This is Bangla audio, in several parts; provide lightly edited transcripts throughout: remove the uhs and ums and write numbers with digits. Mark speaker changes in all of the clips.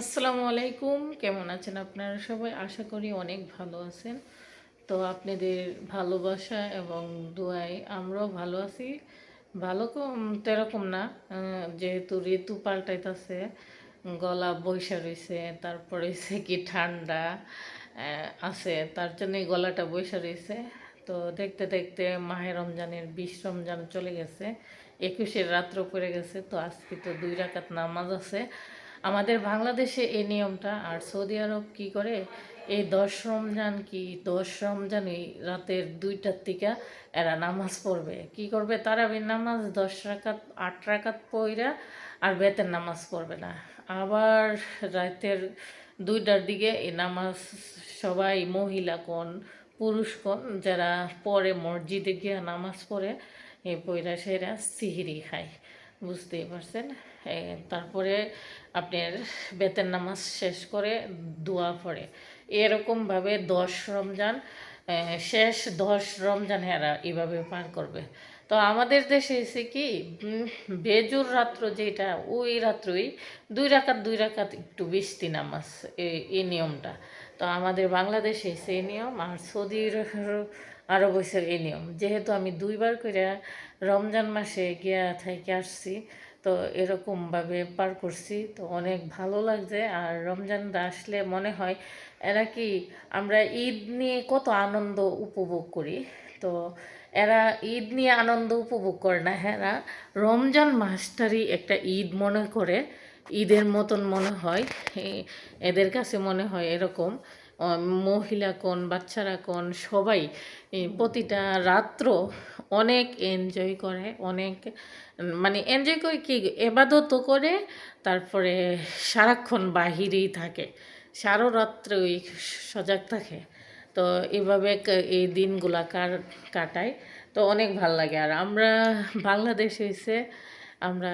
Speaker 1: আসসালামু আলাইকুম, কেমন আছেন আপনারা সবাই? আশা করি অনেক ভালো আছেন। তো আপনাদের ভালোবাসা এবং দোয়ায় আমরাও ভালো আছি। ভালো তেরকম না, যেহেতু ঋতু পাল্টাইতেছে, গলা বৈশা রয়েছে, তারপরে হচ্ছে কি ঠান্ডা আছে, তার জন্যই গলাটা বৈশা রয়েছে। তো দেখতে দেখতে মাহে রমজানের 20 রমজান চলে গেছে, 21-এর রাত্র পড়ে গেছে। তো আজকে তো 2 রাকাত নামাজ আছে আমাদের বাংলাদেশে এই নিয়মটা। আর সৌদি আরব কি করে, এই 10 রমজান এই রাতের 2টার থেকে এরা নামাজ পড়বে, কি করবে, তারাবির নামাজ 10 রাকাত 8 রাকাত পইরা আর বেতের নামাজ পড়বে না। আবার রাতের 2টার দিকে এই নামাজ সবাই, মহিলা কোন পুরুষ কোন, যারা পড়ে মসজিদে গিয়ে নামাজ পড়ে, এই পইরা সেরা সিহিরি খায়, বুঝতেই পারছেন। তারপরে আপনার বেতের নামাজ শেষ করে দোয়া পড়ে, এরকমভাবে 10 রমজান, শেষ 10 রমজান হেরা এইভাবে পার করবে। তো আমাদের দেশে এসে কি, বেজুর রাত্র যেটা, ওই রাত্রই 2 রাকাত একটু বেশি নামাজ, এই নিয়মটা। তো আমাদের বাংলাদেশে সেই নিয়ম, আর সৌদির আরব হয়েছে এই নিয়ম। যেহেতু আমি 2বার করে রমজান মাসে গিয়া থেকে আসছি, তো এরকমভাবে পার করছি, তো অনেক ভালো লাগছে। আর রমজানটা আসলে মনে হয় এরা কি, আমরা ঈদ নিয়ে কত আনন্দ উপভোগ করি, তো এরা ঈদ নিয়ে আনন্দ উপভোগ করে না, হ্যাঁ, এরা রমজান মাসটারই একটা ঈদ মনে করে, ঈদের মতন মনে হয়। এদের কাছে মনে হয় এরকম। মহিলা কোন, বাচ্চারা কোন, সবাই প্রতিটা রাত্র অনেক এনজয় করে, অনেক মানে এনজয় করে, কি এবাদতও করে, তারপরে সারাক্ষণ বাহিরেই থাকে, সারা রাত্র ওই সজাগ থাকে। তো এইভাবে এই দিনগুলা কাটায়। তো অনেক ভাল লাগে। আর আমরা বাংলাদেশে এসে আমরা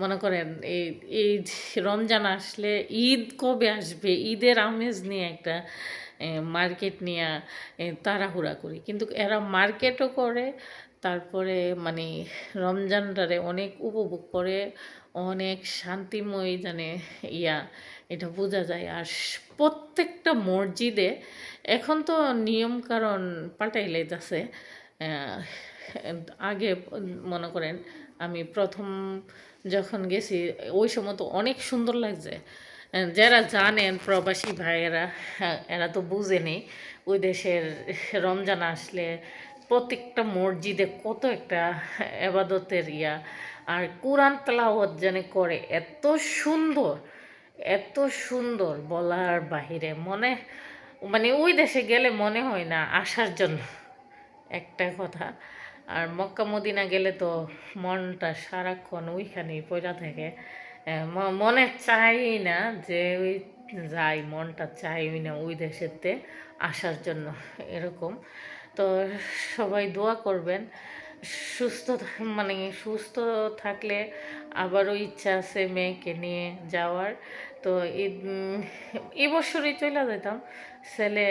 Speaker 1: মনে করেন এই এই রমজান আসলে ঈদ কবে আসবে, ঈদের আমেজ নিয়ে একটা মার্কেট নিয়ে তাড়াহুড়া করি, কিন্তু এরা মার্কেটও করে, তারপরে মানে রমজানটারে অনেক উপভোগ করে, অনেক শান্তিময় জানে ইয়া, এটা বোঝা যায়। আর প্রত্যেকটা মসজিদে এখন তো নিয়ম কারণ পাল্টাই লাইতাছে। আগে মনে করেন আমি প্রথম যখন গেছি, ওই সময় তো অনেক সুন্দর লাগছে। যারা জানেন প্রবাসী ভাইয়েরা, হ্যাঁ, এরা তো বুঝেনি ওই দেশের রমজান আসলে প্রত্যেকটা মসজিদে কত একটা এবাদতের ইয়া, আর কোরআন তেলাওয়াত জানে করে এত সুন্দর, এত সুন্দর বলার বাহিরে, মানে ওই দেশে গেলে মনে হয় না আসার জন্য, একটা কথা। আর মক্কা মদিনা গেলে তো মনটা সারাক্ষণ ওইখানেই পড়া থাকে। মনে চাই না যে ওই যাই, মনটা চাই না ওই দেশেতে আসার জন্য, এরকম। তো সবাই দোয়া করবেন, সুস্থ মানে সুস্থ থাকলে আবারও ইচ্ছা আছে মেয়েকে নিয়ে যাওয়ার। তো এই বছরই চলে যেতাম, ছেলে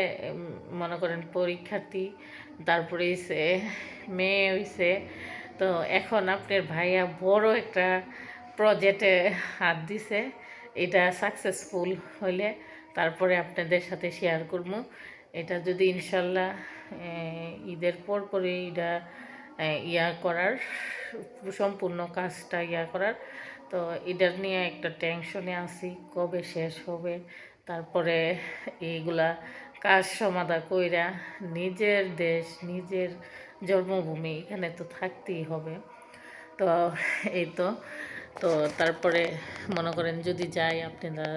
Speaker 1: মনে করেন পরীক্ষার্থী, তারপরে হইছে মেয়ে হইছে। তো এখন আপনার ভাইয়া বড় একটা প্রজেক্টে হাত দিছে, এটা সাকসেসফুল হইলে তারপরে আপনাদের সাথে শেয়ার করবো। এটা যদি ইনশাল্লাহ ঈদের পরে এটা ইয়া করার, সম্পূর্ণ কাজটা ইয়া করার, তো এটার নিয়ে একটা টেনশনে আছি কবে শেষ হবে। তারপরে এইগুলা কাজ সমাধা কইরা নিজের দেশ, নিজের জন্মভূমি, এখানে তো থাকতেই হবে। তো এই তো, তো তারপরে মনে করেন যদি যাই আপনারা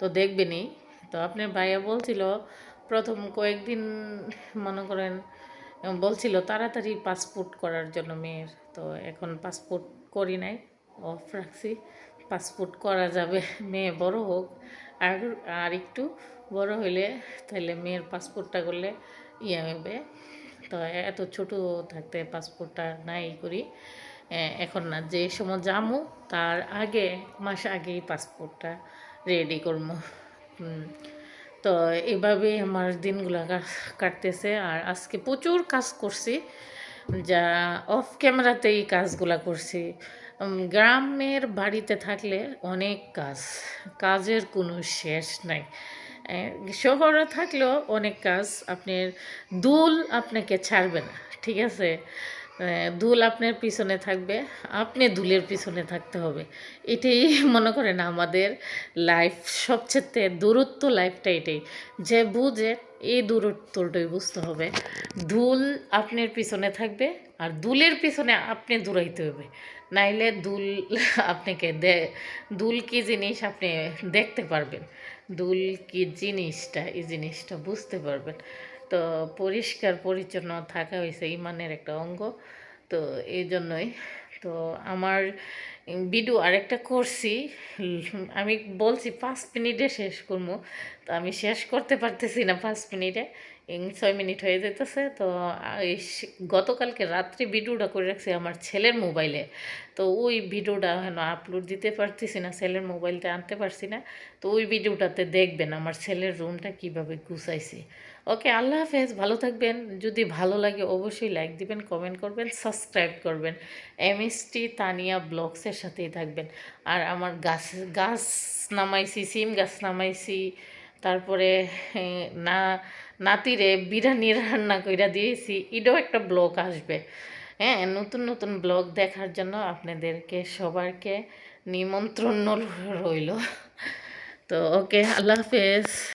Speaker 1: তো দেখবেনই। তো আপনার ভাইয়া বলছিল প্রথম কয়েকদিন, মনে করেন বলছিল তাড়াতাড়ি পাসপোর্ট করার জন্য মেয়ের। তো এখন পাসপোর্ট করি নাই, অফ রাখছি। পাসপোর্ট করা যাবে মেয়ে বড় হোক, আর আর একটু বড় হইলে তাহলে মেয়ের পাসপোর্টটা করলে ইয়ে হবে। তো এত ছোট থাকতে পাসপোর্টটা নাই করি এখন না, যে সময় যামু তার আগে, 1 মাস আগেই পাসপোর্টটা রেডি করবো। তো এভাবেই আমার দিনগুলো কাটতেছে। আর আজকে প্রচুর কাজ করছি, যা অফ ক্যামেরাতেই কাজগুলা করছি। গ্রামের বাড়িতে থাকলে অনেক কাজের কোনো শেষ নাই। শহরে থাকলেও অনেক কাজ, আপনার দুল আপনাকে ছাড়বে না, ঠিক আছে? দুল আপনার পিছনে থাকবে, আপনি দুলের পিছনে থাকতে হবে। এটাই মনে করেন আমাদের লাইফ, সবচেয়ে দূরত্ব লাইফটা এটাই। যে বুঝে এই দূরত্বটাই বুঝতে হবে। দুল আপনার পিছনে থাকবে, আর দুলের পিছনে আপনি দৌড়াইতে হবে। নাইলে দুল আপনাকে দুল কি জিনিস আপনি দেখতে পারবেন, দুল কি জিনিসটা এই জিনিসটা বুঝতে পারবেন। তো পরিষ্কার পরিচ্ছন্ন থাকা হয়েছে ইমানের একটা অঙ্গ। তো এই জন্যই তো আমার ভিডিও আরেকটা করছি, আমি বলছি 5 মিনিটে শেষ করবো, তো আমি শেষ করতে পারতেছি না 5 মিনিটে, 6 মিনিট হয়ে যেতেছে। তো গতকালকে রাত্রে ভিডিওটা করে রাখছি আমার ছেলের মোবাইলে, তো ওই ভিডিওটা এখন আপলোড দিতে পারতেছি না, ছেলের মোবাইলটা আনতে পারছি না। তো ওই ভিডিওটাতে দেখবেন আমার ছেলের রুমটা কিভাবে গুছাইছি। ওকে, আল্লাহ হাফেজ, ভালো থাকবেন। যদি ভালো লাগে অবশ্যই লাইক দিবেন, কমেন্ট করবেন, সাবস্ক্রাইব করবেন। এমএসটি তানিয়া ব্লগসের সাথেই থাকবেন। আর আমার গাছ নামাইছি, সিম গাছ নামাইছি, তারপরে না নাতিরে বিরিয়ানি রান্না কইরা দিয়েছি, এটাও একটা ব্লগ আসবে। হ্যাঁ, নতুন নতুন ব্লগ দেখার জন্য আপনাদেরকে সবাইকে নিমন্ত্রণ রইল। তো ওকে, আল্লাহ হাফেজ।